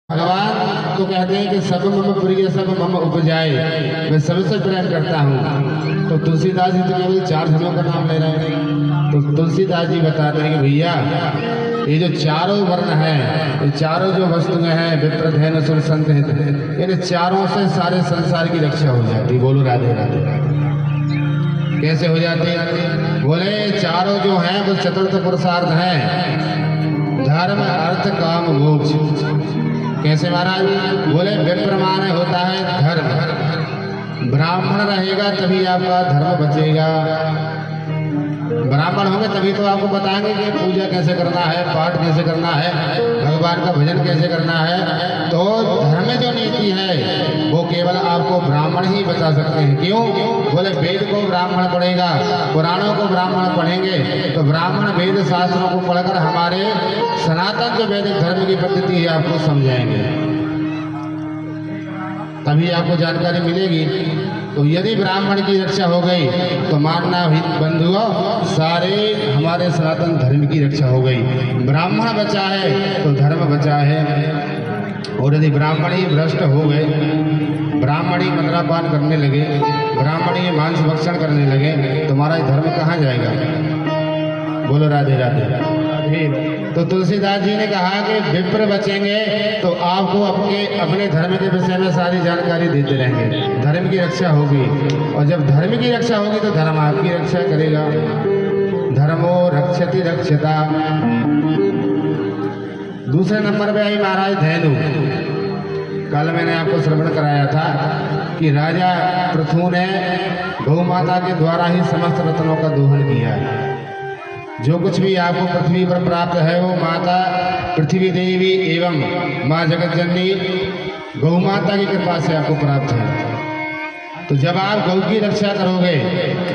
भगवान तो कहते हैं कि सब मम प्रिय सब मम उपजाए, मैं सबसे प्रेम करता हूँ। तो तुलसीदास जी तो केवल 4 धनों का नाम ले रहे हैं। तो तुलसीदास जी बताते हैं कि भैया ये जो चारों वर्ण है, ये चारों जो वस्तुएं हैं, विप्र धैन असुर संत हित, इन चारों से सारे संसार की रक्षा हो जाती। बोलो राधे राधे। कैसे हो जाती? बोले चारों जो हैं वो चतुर्थ पुरुषार्थ हैं, धर्म अर्थ काम मोक्ष। कैसे महाराज? बोले विप्र माने होता है धर्म, ब्राह्मण रहेगा तभी आपका धर्म बचेगा। ब्राह्मण होंगे तभी तो आपको बताएंगे कि पूजा कैसे करना है, पाठ कैसे करना है, भगवान का भजन कैसे करना है। तो धर्म में जो नीति है वो केवल आपको ब्राह्मण ही बता सकते हैं। क्यों? बोले वेद को ब्राह्मण पढ़ेगा, पुराणों को ब्राह्मण पढ़ेंगे, तो ब्राह्मण वेद शास्त्रों को पढ़कर हमारे सनातन जो वैदिक धर्म की पद्धति है आपको समझाएंगे, तभी आपको जानकारी मिलेगी। तो यदि ब्राह्मण की रक्षा हो गई तो मानना बंधुओं सारे हमारे सनातन धर्म की रक्षा हो गई। ब्राह्मण बचा है तो धर्म बचा है। और यदि ब्राह्मण ही भ्रष्ट हो गए, ब्राह्मण ही मदिरापान करने लगे, ब्राह्मण ही मांस भक्षण करने लगे, तो हमारा धर्म कहाँ जाएगा? बोलो राधे राधे। तो तुलसीदास जी ने कहा कि विप्र बचेंगे तो आपको अपने धर्म के विषय में सारी जानकारी देते रहेंगे, धर्म की रक्षा होगी। और जब धर्म की रक्षा होगी तो धर्म आपकी रक्षा करेगा। धर्मो रक्षति रक्षता। दूसरे नंबर पे आई महाराज धेनु। कल मैंने आपको श्रवण कराया था कि राजा पृथु ने गौ माता के द्वारा ही समस्त रत्नों का दोहन किया है। जो कुछ भी आपको पृथ्वी पर प्राप्त है वो माता पृथ्वी देवी एवं माँ जगत जननी गौ माता की कृपा से आपको प्राप्त है। तो जब आप गौ की रक्षा करोगे,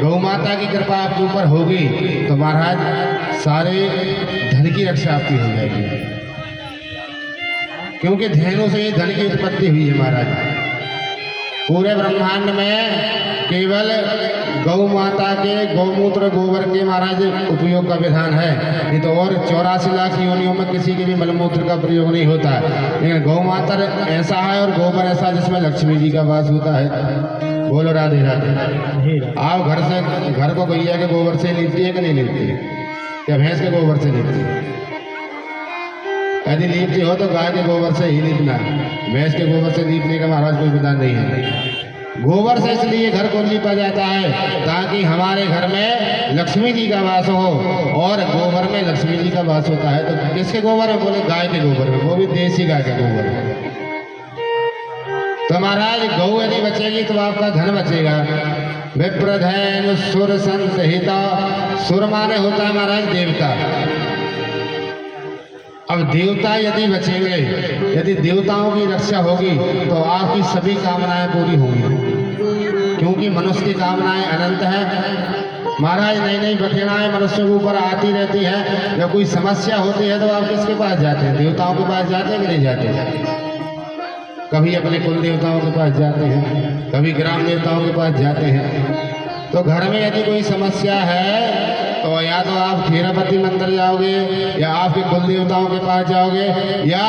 गौ माता की कृपा आपके ऊपर होगी, तो महाराज सारे धन की रक्षा आपकी हो जाएगी। क्योंकि धेनु से ही धन की उत्पत्ति हुई है महाराज। पूरे ब्रह्मांड में केवल गौ माता के गौमूत्र गोबर के महाराज उपयोग का विधान है, नहीं तो और 84 लाख योनियों में किसी के भी मलमूत्र का प्रयोग नहीं होता है। लेकिन गौ माता ऐसा है और गोबर ऐसा जिसमें लक्ष्मी जी का वास होता है। बोलो राधे राधे। आप घर को गैया के गोबर से लीपती है कि नहीं लीपती? या भैंस के गोबर से लीपती है? यदि लीपती हो तो गाय के गोबर से ही लीपना, भैंस के गोबर से लीपने का महाराज कोई विधान नहीं है। गोबर से इसलिए घर को लीपा जाता है ताकि हमारे घर में लक्ष्मी जी का वास हो, और गोबर में लक्ष्मी जी का वास होता है। तो किसके गोबर है? बोले गाय के गोबर में, वो भी देसी गाय का गोबर है। तो महाराज गौ यदि बचेगी तो आपका धन बचेगा। विप्रधैन सुर संत हिता। सुर माने होता है महाराज देवता। अब देवता यदि बचेंगे, यदि देवताओं की रक्षा होगी तो आपकी सभी कामनाएं पूरी होंगी। क्योंकि मनुष्य की कामनाएं अनंत है महाराज। नई नई कठिनाएं मनुष्य के ऊपर आती रहती है। जब कोई समस्या होती है तो आप किसके पास जाते हैं? देवताओं के पास जाते हैं कि नहीं जाते? कभी अपने कुल देवताओं के पास जाते हैं, कभी ग्राम देवताओं के पास जाते हैं। तो घर में यदि कोई समस्या है तो या तो आप खेरापति मंदिर जाओगे, या आपके कुल देवताओं के पास जाओगे, या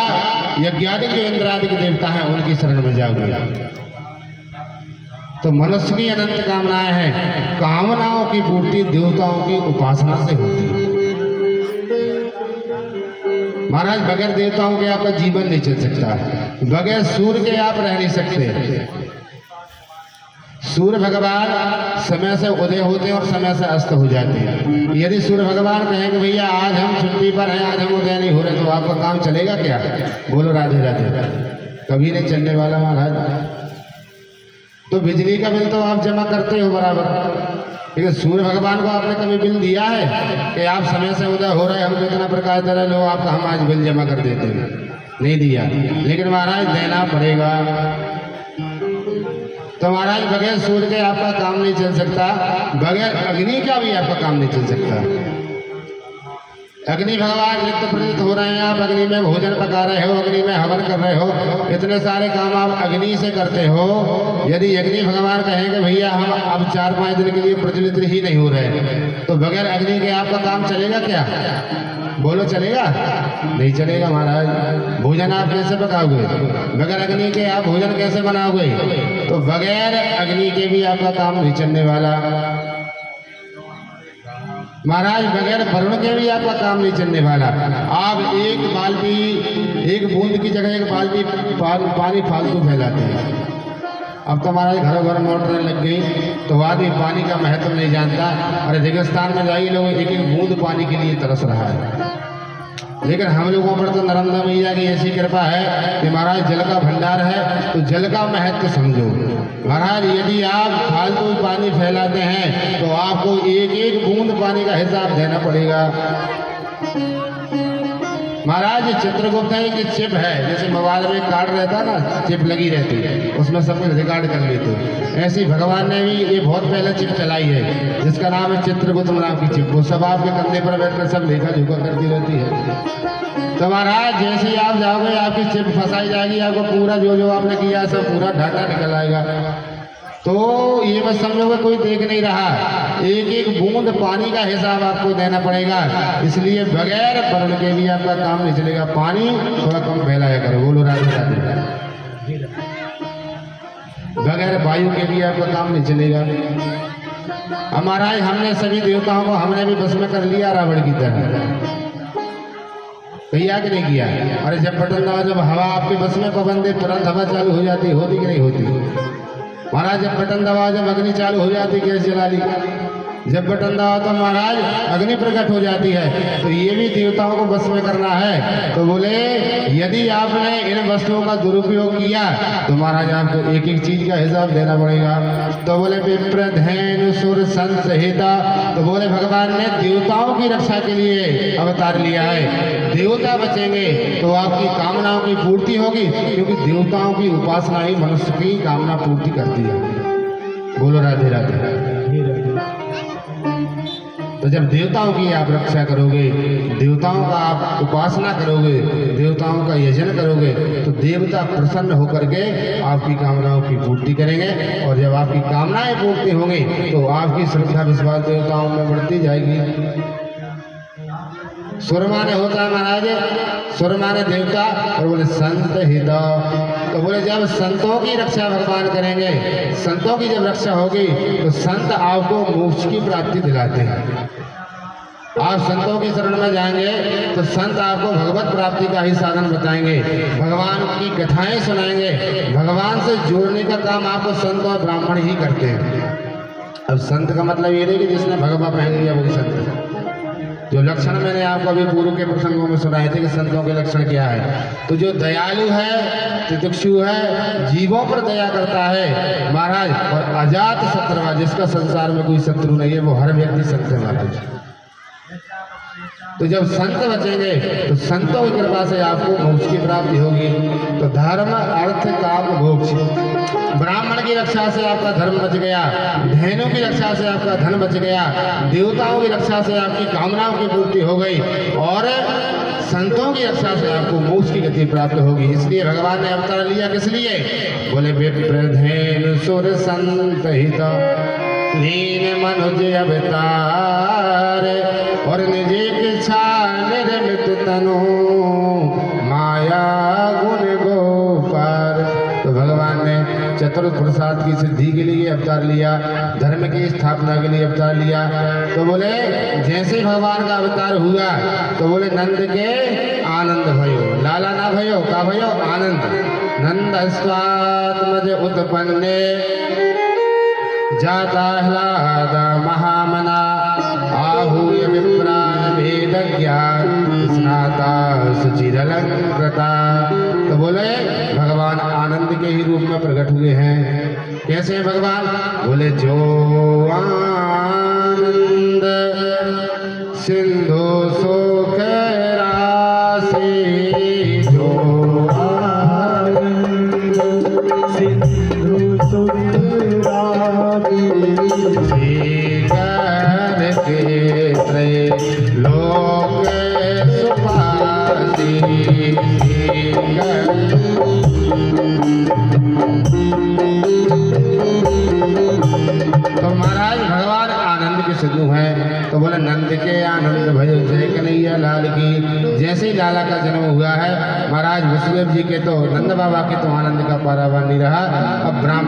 यज्ञादिक जो इंद्रादिक देवता हैं उनकी शरण में जाओगे। तो मनुष्य की अनंत कामनाएं हैं। कामनाओं की पूर्ति देवताओं की उपासना से होती है महाराज। बगैर देवताओं के आपका जीवन नहीं चल सकता, बगैर सूर्य के आप रह नहीं सकते। सूर्य भगवान समय से उदय होते हैं और समय से अस्त हो जाते हैं। यदि सूर्य भगवान कहेंगे भैया आज हम छुट्टी पर हैं, आज हम उदय नहीं हो रहे, तो आपका काम चलेगा क्या? बोलो राधे राधे। कभी नहीं चलने वाला महाराज। तो बिजली का बिल तो आप जमा करते हो बराबर, लेकिन सूर्य भगवान को आपने कभी बिल दिया है कि आप समय से उदय हो रहे हैं, हमको इतना प्रकाश दे रहे, लो आपका हम आज बिल जमा कर देते हैं? नहीं दिया। लेकिन महाराज देना पड़ेगा। तो महाराज बगैर सूर्य के आपका काम नहीं चल सकता, बगैर अग्नि का भी आपका काम नहीं चल सकता। अग्नि भगवान नित्य प्रतीत हो रहे हैं, आप अग्नि में भोजन पका रहे हो, अग्नि में हवन कर रहे हो, इतने सारे काम आप अग्नि से करते हो। यदि अग्नि भगवान कहेंगे भैया हम अब 4-5 दिन के लिए प्रज्वलित ही नहीं हो रहे, तो बगैर अग्नि के आपका काम चलेगा क्या? बोलो चलेगा? नहीं चलेगा महाराज। भोजन आप कैसे पकाओगे? बगैर अग्नि के आप भोजन कैसे बनाओगे? तो बगैर अग्नि के भी आपका काम नहीं चलने वाला महाराज। बगैर वरुण के भी आपका काम नहीं चलने वाला। आप एक बाल्टी, एक बूंद की जगह एक बाल्टी पानी फालतू फैलाते हैं। अब तो हमारे घरों घर मोटरें लग गई तो आदमी पानी का महत्व नहीं जानता। अरे रेगिस्तान में जाइए, लोग एक एक बूंद पानी के लिए तरस रहा है। लेकिन हम लोगों पर तो नर्मदा मैया की ऐसी कृपा है कि महाराज जल का भंडार है, तो जल का महत्व समझो महाराज। यदि आप फालतू पानी फैलाते हैं तो आपको एक एक बूंद पानी का हिसाब देना पड़ेगा महाराज। चित्रगुप्त है कि चिप है, जैसे मोबाइल में कार्ड रहता है ना, चिप लगी रहती है, उसमें सब कुछ रिकॉर्ड कर लेते। ऐसी भगवान ने भी ये बहुत पहले चिप चलाई है जिसका नाम है चित्रगुप्त नाम की चिप। वो सब आपके कंधे पर बैठकर सब लेखा जोखा करती रहती है। तो महाराज जैसे ही आप जाओगे आपकी चिप फंसाई जाएगी, आपको पूरा जो आपने किया सब पूरा डाटा निकल आएगा। तो ये बस समझोगे कोई देख नहीं रहा, एक एक बूंद पानी का हिसाब आपको देना पड़ेगा। इसलिए बगैर वरुण के भी आपका काम नहीं चलेगा। पानी थोड़ा कम फैलाया करो, बोलो राधे राधे। बगैर वायु के भी आपका काम नहीं चलेगा। अब महाराज हमने सभी देवताओं को हमने भी बस में कर लिया रावण की तरह, किया कि नहीं किया? अरे जब बटन दबाओ, जब हवा आपके बस में पाबंदी, तुरंत हवा चालू हो जाती, होती कि नहीं होती महाराज? जब बटन दबाओ, जब अग्नि चालू हो जाती, गैस जला ली। जब बटन दबाओ तो महाराज अग्नि प्रकट हो जाती है। तो ये भी देवताओं को बस में करना है। तो बोले यदि आपने इन वस्तुओं का दुरुपयोग किया तो महाराज आपको एक एक चीज का हिसाब देना पड़ेगा। तो बोले विप्रधेनु सुर संसहिता, तो बोले भगवान ने देवताओं की रक्षा के लिए अवतार लिया है। देवता बचेंगे तो आपकी कामनाओं की पूर्ति होगी, क्योंकि देवताओं की उपासना ही मनुष्य की कामना पूर्ति करती है। बोलो राधे राधे। तो जब देवताओं की आप रक्षा करोगे, देवताओं का आप उपासना करोगे, देवताओं का यजन करोगे, तो देवता प्रसन्न होकर के आपकी कामनाओं की पूर्ति करेंगे। और जब आपकी कामनाएं पूर्ति होंगी तो आपकी श्रद्धा विश्वास देवताओं में बढ़ती जाएगी। सुर माने होता है महाराज, सुर माने देवता, और बोले संत हृदय। तो बोले जब संतों की रक्षा भगवान करेंगे, संतों की जब रक्षा होगी तो संत आपको मोक्ष की प्राप्ति दिलाते हैं। आप संतों की शरण में जाएंगे तो संत आपको भगवत प्राप्ति का ही साधन बताएंगे, भगवान की कथाएं सुनाएंगे। भगवान से जोड़ने का काम आपको संत और ब्राह्मण ही करते हैं। अब संत का मतलब ये नहीं कि जिसने भगवा पहन लिया वही संत है। जो लक्षण मैंने आपको अभी पूर्व के प्रसंगों में सुनाए थे कि संतों के लक्षण क्या है, तो जो दयालु है, तितिक्षु है, जीवों पर दया करता है महाराज, और अजात शत्रुवा, जिसका संसार में कोई शत्रु नहीं है, वो हर व्यक्ति संत है महाराज। तो जब संत बचेंगे तो संतों की कृपा से आपको मोक्ष की प्राप्ति होगी। तो धर्म अर्थ काम मोक्ष, ब्राह्मण की रक्षा से आपका धर्म बच गया, धेनु की रक्षा से आपका धन बच गया, देवताओं की रक्षा से आपकी कामनाओं की पूर्ति हो गई, और संतों की रक्षा से आपको मोक्ष की गति प्राप्त होगी। इसलिए भगवान ने अवतार लिया, किस लिए? बोले विप्रधेनु सुर संत हित लीन मनुज अवतार, और निज इच्छा निर्मित तनु माया गुण गोपार। तो भगवान ने चतुर्थ प्रसाद की सिद्धि के लिए अवतार लिया, धर्म की स्थापना के लिए अवतार लिया। तो बोले जैसे भगवान का अवतार हुआ तो बोले नंद के आनंद भयो, लाला ना भयो, का भयो? आनंद। नंद स्वात्मज उत्पन्ने जाता ह्लाद महामना, आहूय विप्रान वेद ज्ञान स्नाता सुचिरलंकृता। तो बोले भगवान आनंद के ही रूप में प्रकट हुए हैं। कैसे भगवान? बोले जो आनंद सिंधु सुख राशि, जो आनंद सिंधु सुख लोक सुपासी। तो महाराज भगवान आनंद के सिंधु हैं, तो बोले नंद के आनंद भयो जय कन्हैया लाल की। जैसे ही लाला का जन्म हुआ है महाराज वसुदेव जी के तो नंद बाबा के तो आनंद का पारावार नहीं रहा। अब ब्राह्मण